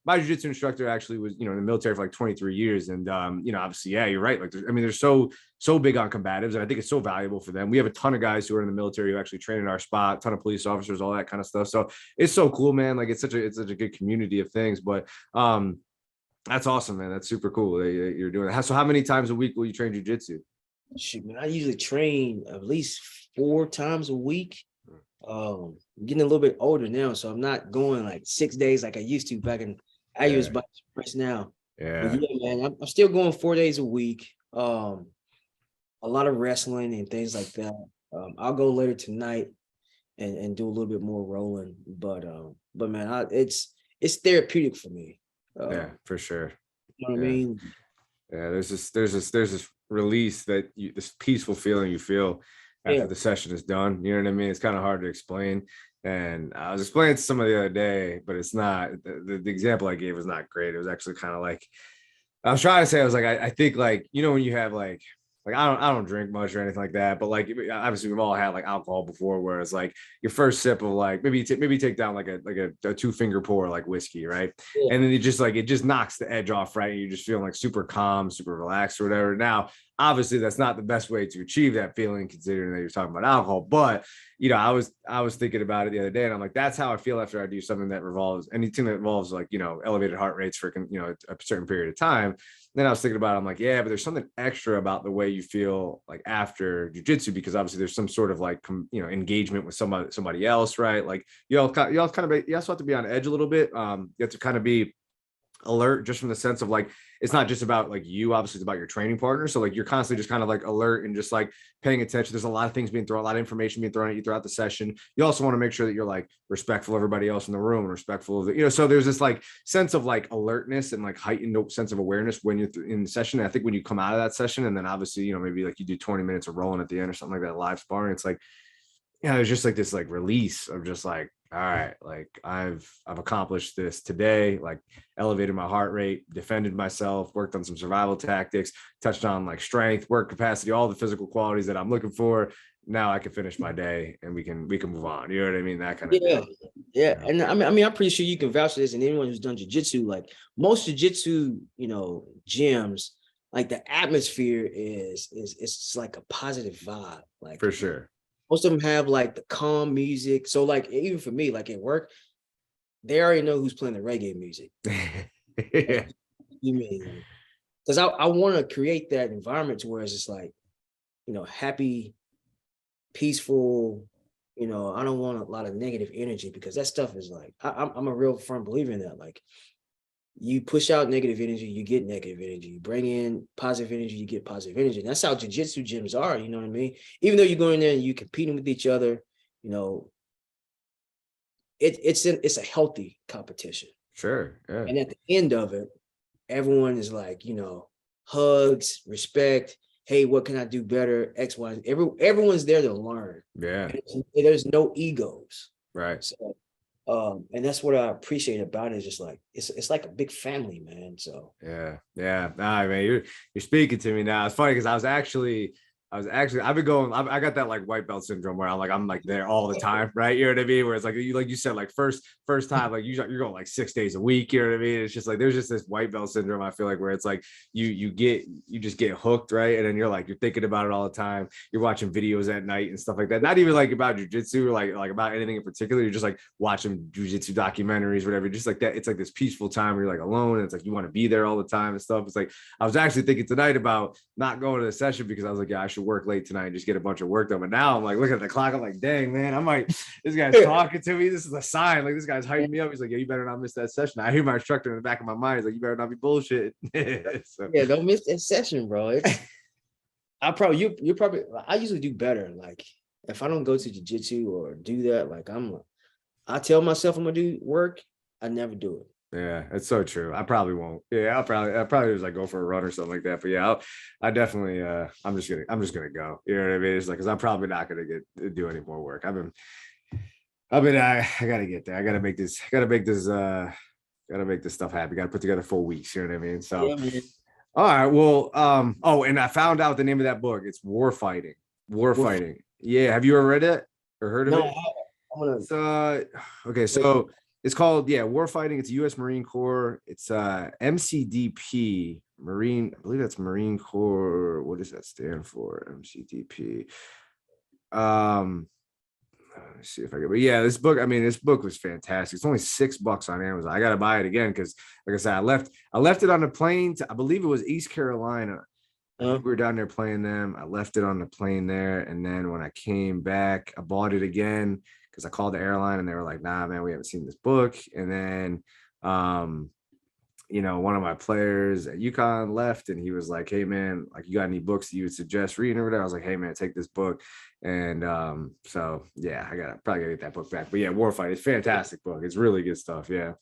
jiu-jitsu instructor actually was, you know, in the military for like 23 years. And you know, obviously, yeah, you're right. Like they're so big on combatives, and I think it's so valuable for them. We have a ton of guys who are in the military who actually train in our spot, a ton of police officers, all that kind of stuff. So it's so cool, man. Like it's such a good community of things. But that's awesome, man. That's super cool that you're doing that. So how many times a week will you train jiu-jitsu? Shoot, man, I usually train at least 4 times a week. Getting a little bit older now, so I'm not going like 6 days like I used to back in. I use by press now. Yeah, but yeah, man, I'm still going 4 days a week. A lot of wrestling and things like that. I'll go later tonight and do a little bit more rolling. But man, it's therapeutic for me. Yeah, for sure. You know what I mean? Yeah, there's this release that this peaceful feeling you feel after the session is done. You know what I mean? It's kind of hard to explain. And I was explaining to somebody the other day, but it's not the example I gave was not great. It was actually kind of like I was trying to say, I was like, I think like, you know, when you have like I don't drink much or anything like that, but like obviously we've all had like alcohol before, where it's like your first sip of like maybe take down like a 2-finger pour like whiskey, right? Yeah. And then it just knocks the edge off, right? And you're just feeling like super calm, super relaxed or whatever. Now, obviously that's not the best way to achieve that feeling, considering that you're talking about alcohol. But you know, I was thinking about it the other day, and I'm like, that's how I feel after I do something that revolves anything that involves like, you know, elevated heart rates for, you know, a certain period of time. Then I was thinking about it, I'm like, yeah, but there's something extra about the way you feel like after jiu-jitsu, because obviously there's some sort of like, you know, engagement with somebody else, right? Like you also have to be on edge a little bit. You have to kind of be alert, just from the sense of like, it's not just about like you, obviously it's about your training partner. So like you're constantly just kind of like alert and just like paying attention. There's a lot of things being thrown, a lot of information being thrown at you throughout the session. You also want to make sure that you're like respectful of everybody else in the room and respectful of the, so there's this like sense of like alertness and like heightened sense of awareness when you're in the session. And I think when you come out of that session, and then obviously, maybe like you do 20 minutes of rolling at the end or something like that, live sparring, it's like, there's just like this like release of just like, all right, like I've accomplished this today, like elevated my heart rate, defended myself, worked on some survival tactics, touched on like strength, work capacity, all the physical qualities that I'm looking for. Now I can finish my day and we can move on. You know what I mean? That kind of Yeah. thing. Yeah. And I mean, I'm pretty sure you can vouch for this, and anyone who's done jiu-jitsu, like most jiu-jitsu, gyms, like the atmosphere is it's like a positive vibe. Like For sure. most of them have like the calm music. So like even for me, like at work, they already know who's playing the reggae music. Yeah. You mean, because I want to create that environment to where it's just like, happy, peaceful. I don't want a lot of negative energy, because that stuff is like, I'm a real firm believer in that. Like, you push out negative energy, you get negative energy. You bring in positive energy, you get positive energy. And that's how jiu-jitsu gyms are, you know what I mean? Even though you go in there and you're competing with each other, it's a healthy competition. Sure. Yeah. And at the end of it, everyone is like, hugs, respect. Hey, what can I do better? X, Y. Everyone's there to learn. Yeah. And there's no egos. Right. So, and that's what I appreciate about it. Is just like it's like a big family, man. So yeah. Nah, man, you're speaking to me now. It's funny because I've been going, I got that like white belt syndrome where I'm like there all the time, right? You know what I mean? Where it's like you said, like first time, like you're going like 6 days a week, you know what I mean? It's just like there's just this white belt syndrome, I feel like, where it's like you just get hooked, right? And then you're thinking about it all the time. You're watching videos at night and stuff like that. Not even like about jiu-jitsu or like about anything in particular. You're just like watching jiu-jitsu documentaries, whatever. Just like that. It's like this peaceful time where you're like alone, and it's like you want to be there all the time and stuff. It's like I was actually thinking tonight about not going to the session because I was like, yeah, I should work late tonight and just get a bunch of work done. But now I'm like looking at the clock, I'm like, dang, man, this guy's talking to me. This is a sign. Like, this guy's hyping me up. He's like, yeah, you better not miss that session. I hear my instructor in the back of my mind. He's like, you better not be bullshit. So. Yeah, don't miss that session, bro. I usually do better. Like if I don't go to jiu-jitsu or do that, like I tell myself I'm gonna do work, I never do it. Yeah, it's so true. I probably won't. Yeah, I'll probably just like go for a run or something like that. But yeah, I definitely I'm just gonna go. You know what I mean? It's like, because I'm probably not gonna do any more work. I gotta get there. I gotta make this stuff happen. Gotta put together 4 weeks. You know what I mean? So Yeah, man. all right. Well, and I found out the name of that book. It's War Fighting. Yeah. Have you ever read it or heard of it? No, okay. So it's called, War Fighting. It's U.S. Marine Corps. It's MCDP, Marine. I believe that's Marine Corps. What does that stand for? MCDP. Let me see if I can. But yeah, this book was fantastic. It's only $6 on Amazon. I gotta buy it again because, like I said, I left it on the plane I believe it was East Carolina. We were down there playing them. I left it on the plane there, and then when I came back, I bought it again because I called the airline and they were like, "Nah, man, we haven't seen this book." And then, one of my players at UConn left, and he was like, "Hey, man, like, you got any books that you would suggest reading or whatever?" I was like, "Hey, man, take this book." And so yeah, I probably gotta get that book back. But yeah, Warfight, it's a fantastic book. It's really good stuff. Yeah.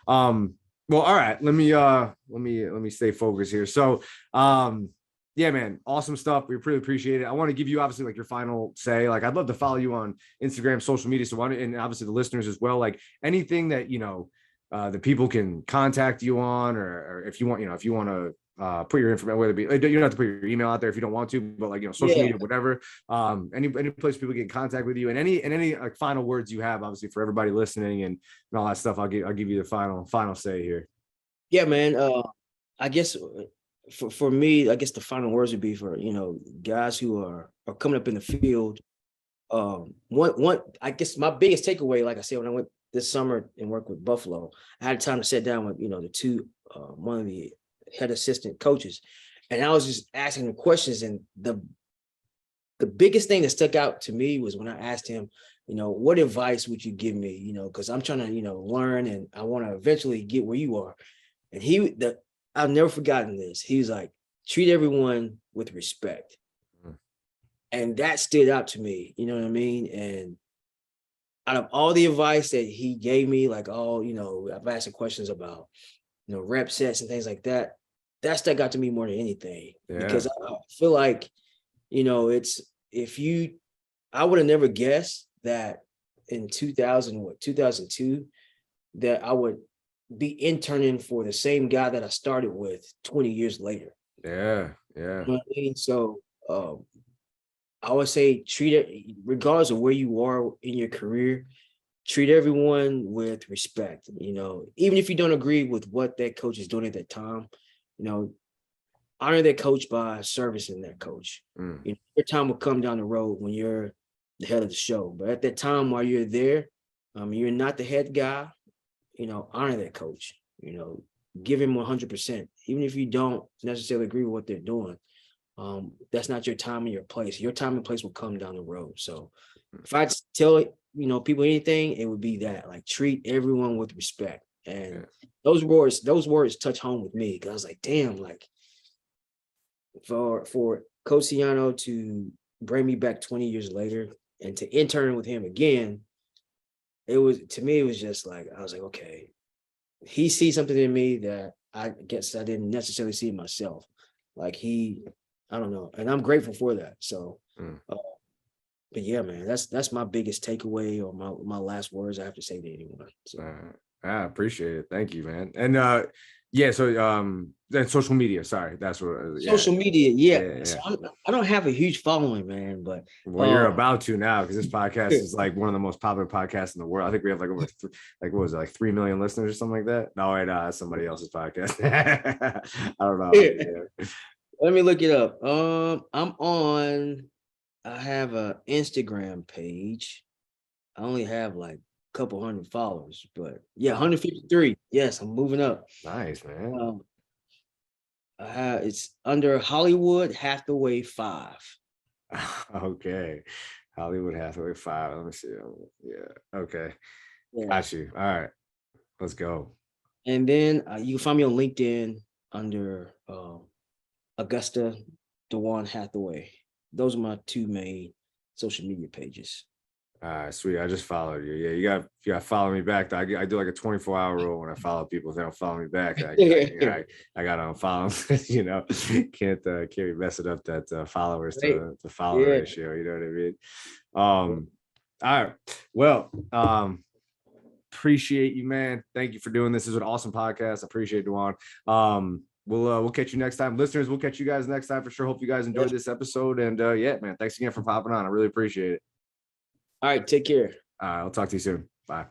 Well, all right, let me stay focused here. So yeah, man, awesome stuff. We really appreciate it. I want to give you obviously like your final say. Like, I'd love to follow you on Instagram, social media. So and obviously the listeners as well. Like anything that the people can contact you on, or if you want to put your information, whether it be, you don't have to put your email out there if you don't want to, but like, social media, whatever, any place people get in contact with you, and any like final words you have, obviously, for everybody listening and all that stuff. I'll give you the final say here. Yeah, man. I guess for me, I guess the final words would be for, guys who are coming up in the field. I guess my biggest takeaway, like I said, when I went this summer and worked with Buffalo, I had time to sit down with, the two, one of the head assistant coaches, and I was just asking them questions. And the biggest thing that stuck out to me was when I asked him, what advice would you give me, because I'm trying to, learn, and I want to eventually get where you are. And I've never forgotten this. He was like, treat everyone with respect. And that stood out to me, you know what I mean? And out of all the advice that he gave me, like, I've asked him questions about, rep sets and things like that. That stuck out to me more than anything, because I feel like, I would have never guessed that in 2002, that I would be interning for the same guy that I started with 20 years later. Yeah. You know what I mean? So, I would say treat it, regardless of where you are in your career, treat everyone with respect. Even if you don't agree with what that coach is doing at that time, honor that coach by servicing that coach. Your time will come down the road when you're the head of the show. But at that time, while you're there, you're not the head guy, honor that coach, give him 100%. Even if you don't necessarily agree with what they're doing, that's not your time and your place. Your time and place will come down the road. So if I tell people anything, it would be that, like, treat everyone with respect. And those words touch home with me, because I was like, damn, like, for Coach Ciano to bring me back 20 years later and to intern with him again, it was just like, I was like, okay, he sees something in me that I guess I didn't necessarily see in myself. Like, I don't know. And I'm grateful for that. So, but yeah, man, that's my biggest takeaway, or my last words I have to say to anyone. So. I appreciate it. Thank you, man. And so then social media. Sorry, that's what. Social media, yeah. So I don't have a huge following, man, but you're about to now, because this podcast is like one of the most popular podcasts in the world. I think we have like over what was it, like 3 million listeners or something like that. No, wait, that's somebody else's podcast. I don't know. Yeah. Let me look it up. I have an Instagram page. I only have like a couple hundred followers, but 153. Yes, I'm moving up. Nice, man. It's under Hollywood Hathaway 5. Okay. Hollywood Hathaway 5. Let me see. Yeah. Okay. Yeah. Got you. All right. Let's go. And then you can find me on LinkedIn under Augusta DeJuan Hathaway. Those are my 2 main social media pages. All right, sweet. I just followed you. Yeah, you got to follow me back. I do like a 24-hour rule when I follow people. If they don't follow me back, I got to unfollow them. Can't be messing up that followers to follower ratio. You know what I mean? All right. Well, appreciate you, man. Thank you for doing this. This is an awesome podcast. I appreciate DeJuan. We'll catch you next time. Listeners, we'll catch you guys next time for sure. Hope you guys enjoyed this episode. And man, thanks again for popping on. I really appreciate it. All right, take care. I'll talk to you soon. Bye.